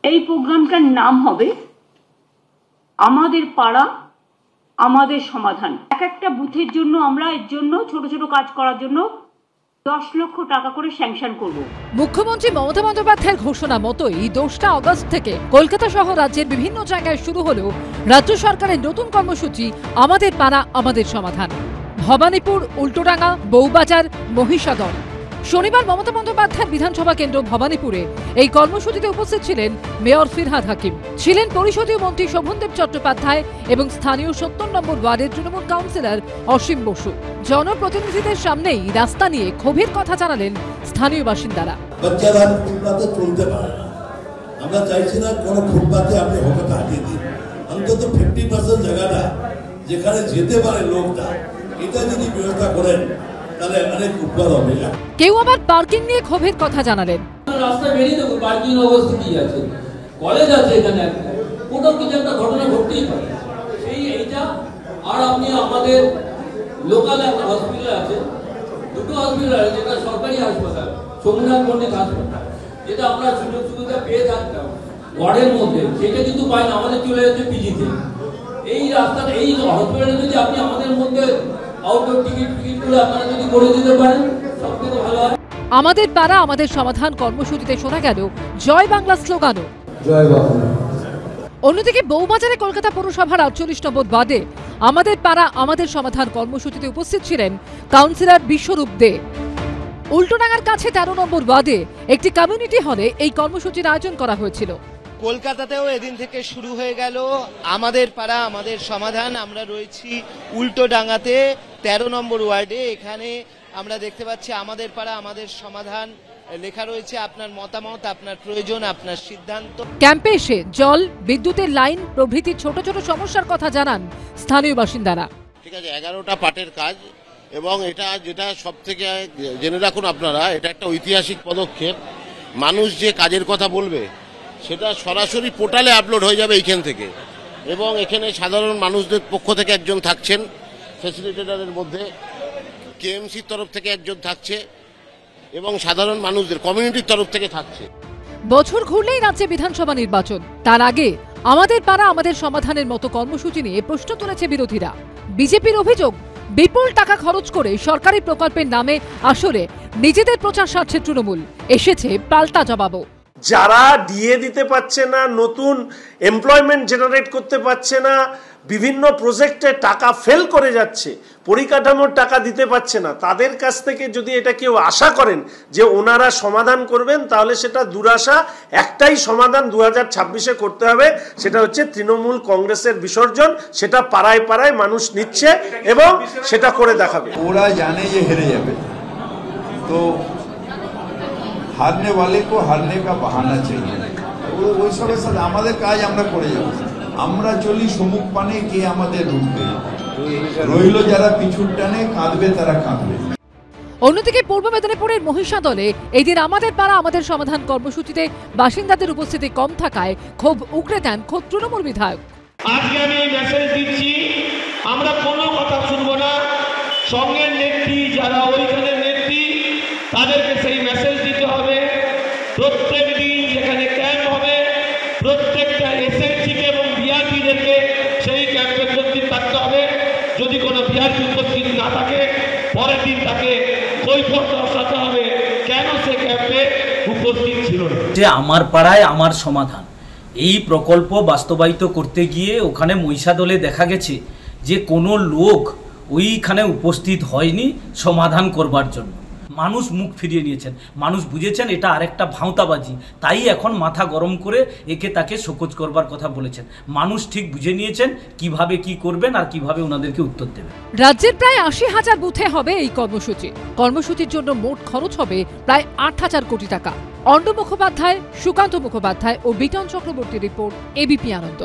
এই প্রোগ্রামটার নাম হবে আমাদের পাড়া আমাদের সমাধান। এক একটা বুথের জন্য আমরা এর জন্য ছোট ছোট কাজ করার জন্য 10 লক্ষ টাকা করে স্যাংশন করব। মুখ্যমন্ত্রী মমতা বন্দ্যোপাধ্যায়ের ঘোষণা মতোই 2 আগস্ট থেকে কলকাতা সহ রাজ্যের বিভিন্ন জায়গায় শুরু হলো রাজ্য সরকারের নতুন কর্মসূচি আমাদের পাড়া আমাদের সমাধান। ভবানীপুর, উল্টোডাঙ্গা, বউবাজার, মহিষাদল। শনিবার মমতা বন্দ্যোপাধ্যায়ের বিধানসভা কেন্দ্র ভবানীপুরে এই কর্মসূচিতে উপস্থিত ছিলেন মেয়র ফিরহাদ হাকিম, ছিলেন পরিষদীয় মন্ত্রী শোভনদেব চট্টোপাধ্যায় এবং স্থানীয় 70 নম্বর ওয়ার্ডের তৃণমূল কাউন্সিলর অসীম বসু। জনপ্রতিনিধিদের সামনেই রাস্তা নিয়ে ক্ষোভের কথা জানালেন স্থানীয় বাসিন্দারা। বাচ্চারা ফুটপাতে চলতে পারে না, আমরা চাইছি না কোনো ফুটপাতে আপনি হঠাৎ হাঁটিয়ে দিন, অন্তত 50% জায়গাটা যেখানে যেতে পারে লোকটা, এটা যদি ব্যবস্থা করেন তাহলে অনেক উপকার হবে। কেউ আবার পার্কিং নিয়ে ক্ষোভের কথা জানালেন। রাস্তায় বেরিয়ে দেখো পার্কিং অবস্থা কি আছে, কলেজ আছে এখানে, একটা কোথাও কিছু একটা ঘটনা ঘটতেই পারে। এইটা আর আপনি আমাদের লোকাল একটা হসপিটাল আছে, 2টো হসপিটাল আছে, যেটা সরকারি হাসপাতাল, সোমনাথ পণ্ডিত হাসপাতাল, যেটা আমরা সুযোগ সুবিধা পেয়ে থাকতাম ওয়ার্ডের মধ্যে, সেটা কিন্তু পাই না, আমাদের চলে যাচ্ছে পিজিতে। এই রাস্তাটা, এই হসপিটালে যদি আপনি আমাদের মধ্যে আউটডোর টিকিট গুলো আপনারা যদি করে দিতে পারেন সবথেকে ভালো হয়। আমাদের পাড়া আমাদের সমাধান কর্মসূচিতে শোনা গেল জয় বাংলা স্লোগানও। জয় বাংলা। অন্যদিকে বউবাজারে কলকাতা পৌরসভার 48 নম্বর ওয়ার্ডে আমাদের পাড়া আমাদের সমাধান কর্মসূচিতে উপস্থিত ছিলেন কাউন্সিলর বিশ্বরূপ দে। উল্টোডাঙ্গার কাছে 13 নম্বর ওয়ার্ডে একটি কমিউনিটি হলে এই কর্মসূচির আয়োজন করা হয়েছিল। কলকাতাতেও এদিন থেকে শুরু হয়ে গেল আমাদের পাড়া আমাদের সমাধান। আমরা রয়েছি উল্টোডাঙ্গাতে 13 নম্বর ওয়ার্ডে। এখানে আমরা দেখতে পাচ্ছি আমাদের পাড়া আমাদের সমাধান লেখা রয়েছে। আপনার মতামত, আপনার প্রয়োজন, আপনার সিদ্ধান্ত। ক্যাম্পে এসে জল, বিদ্যুতের লাইন প্রভৃতি ছোট ছোট সমস্যার কথা জানান স্থানীয় বাসিন্দারা। ঠিক আছে, 11টা পার্টের কাজ, এবং এটা যেটা সব থেকে জেনে রাখুন আপনারা, এটা একটা ঐতিহাসিক পদক্ষেপ। মানুষ যে কাজের কথা বলবে সেটা সরাসরি পোর্টালে আপলোড হয়ে যাবে এইখান থেকে, এবং এখানে সাধারণ মানুষদের পক্ষ থেকে একজন থাকছেন ফ্যাসিলিটেটরের মধ্যে, কেএমসির তরফ থেকে একজন থাকছে, এবং সাধারণ মানুষদের কমিউনিটির তরফ থেকে থাকছে। বছর ঘুরলেই রাজ্যে বিধানসভা নির্বাচন, তার আগে আমাদের পাড়া আমাদের সমাধানের মতো কর্মসূচি নিয়ে প্রশ্ন তুলেছে বিরোধীরা। বিজেপির অভিযোগ, বিপুল টাকা খরচ করে সরকারি প্রকল্পের নামে আসলে নিজেদের প্রচার সারছে তৃণমূল। এসেছে পাল্টা জবাবও। যারা ডিএ দিতে পারছে না, নতুন এমপ্লয়মেন্ট জেনারেট করতে পারছে না, বিভিন্ন প্রজেক্টে টাকা ফেল করে যাচ্ছে, পরিকাঠামোর টাকা দিতে পারছে না, তাদের কাছ থেকে যদি এটা কেউ আশা করেন যে ওনারা সমাধান করবেন, তাহলে সেটা দুরাশা। একটাই সমাধান 2026-এ করতে হবে, সেটা হচ্ছে তৃণমূল কংগ্রেসের বিসর্জন। সেটা পাড়ায় পাড়ায় মানুষ নিচ্ছে এবং সেটা করে দেখাবে। ওরা জানে যে হেরে যাবে, তো হারনে वाले को हारने का बहाना चाहिए। ওই সবের সাথে আমাদের কাজ আমরা করে যাব। আমরা চলি সমুখ পানে, কে আমাদের রুখবে? রইল যারা পিছুর টানে, কাঁদবে তারা কাঁদবে। অন্যদিকে পূর্ব মেদিনীপুরের মহিষাদলে এই দিন আমাদের পাড়া আমাদের সমাধান কর্মসূচিতে বাসিন্দাদের উপস্থিতি কম থাকায় ক্ষোভ উগরে দেন খোদ তৃণমূল বিধায়ক। আজকে আমি মেসেজ দিচ্ছি, আমরা কোনো কথা শুনবো না। সঙ্গের নেত্রী যারা ওইখানের নেত্রী, তাদেরকে সেই মেসেজ দিতে হবে। প্রত্যেক দিন যেখানে ক্যাম্প হবে, প্রত্যেকটা এসএসসিকে এবং বিআরপিদেরকে সেই ক্যাম্পে উপস্থিত থাকতে হবে। যদি কোনো বিআরপি উপস্থিত না থাকে, পরের দিন তাকে কৈফিয়ত দর্শাতে হবে কেন সে ক্যাম্পে উপস্থিত ছিল না। যে আমার পাড়ায় আমার সমাধান, এই প্রকল্প বাস্তবায়িত করতে গিয়ে ওখানে মহিষাদলে দেখা গেছে যে কোনো লোক ওইখানে উপস্থিত হয়নি সমাধান করবার জন্য। মানুষ মুখ ফিরিয়ে নিয়েছেন, মানুষ বুঝেছেন এটা আরেকটা ভাঁওতাবাজি, তাই এখন মাথা গরম করে একে তাকে শোকজ করবার কথা বলেছেন। মানুষ ঠিক বুঝে নিয়েছেন কিভাবে কি করবেন আর কিভাবে ওনাদেরকে উত্তর দেবেন। রাজ্যের প্রায় 80,000 বুথে হবে এই কর্মসূচি। কর্মসূচির জন্য মোট খরচ হবে প্রায় 8,000 কোটি টাকা। অন্ড মুখোপাধ্যায়, সুকান্ত মুখোপাধ্যায় ও বিটন চক্রবর্তী রিপোর্ট, এবিপি আনন্দ।